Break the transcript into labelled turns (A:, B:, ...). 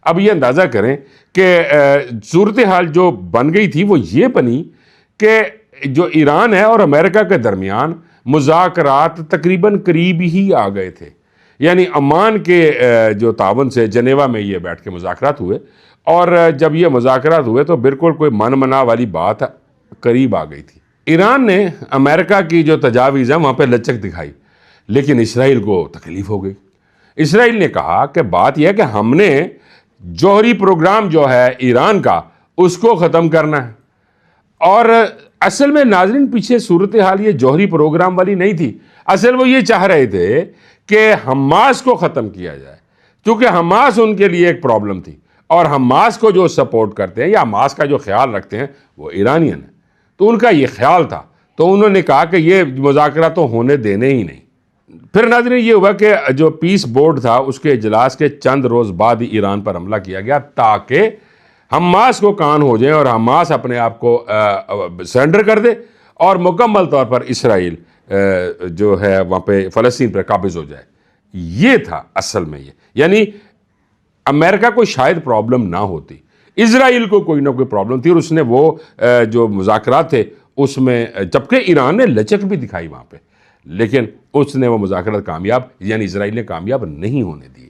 A: اب یہ اندازہ کریں کہ صورتحال جو بن گئی تھی وہ یہ بنی کہ جو ایران ہے اور امریکہ کے درمیان مذاکرات تقریباً قریب ہی آ گئے تھے. یعنی عمان کے جو تعاون سے جنیوا میں یہ بیٹھ کے مذاکرات ہوئے، اور جب یہ مذاکرات ہوئے تو بالکل کوئی من منا والی بات قریب آ گئی تھی. ایران نے امریکہ کی جو تجاویز ہیں وہاں پہ لچک دکھائی، لیکن اسرائیل کو تکلیف ہو گئی. اسرائیل نے کہا کہ بات یہ ہے کہ ہم نے جوہری پروگرام جو ہے ایران کا اس کو ختم کرنا ہے. اور اصل میں ناظرین پیچھے صورتحال یہ جوہری پروگرام والی نہیں تھی. اصل وہ یہ چاہ رہے تھے کہ حماس کو ختم کیا جائے، کیونکہ حماس ان کے لیے ایک پرابلم تھی، اور حماس کو جو سپورٹ کرتے ہیں یا حماس کا جو خیال رکھتے ہیں وہ ایرانین ہیں. تو ان کا یہ خیال تھا، تو انہوں نے کہا کہ یہ مذاکرات تو ہونے دینے ہی نہیں. پھر ناظرین یہ ہوا کہ جو پیس بورڈ تھا اس کے اجلاس کے چند روز بعد ہی ایران پر حملہ کیا گیا تاکہ حماس کو کان ہو جائیں اور حماس اپنے آپ کو سرنڈر کر دے اور مکمل طور پر اسرائیل جو ہے وہاں پہ فلسطین پر قابض ہو جائے. یہ تھا اصل میں. یہ یعنی امریکہ کو شاید پرابلم نہ ہوتی، اسرائیل کو کوئی نہ کوئی پرابلم تھی، اور اس نے وہ جو مذاکرات تھے اس میں، جبکہ ایران نے لچک بھی دکھائی وہاں پہ، لیکن اس نے وہ مذاکرات کامیاب، یعنی اسرائیل نے کامیاب نہیں ہونے دیے.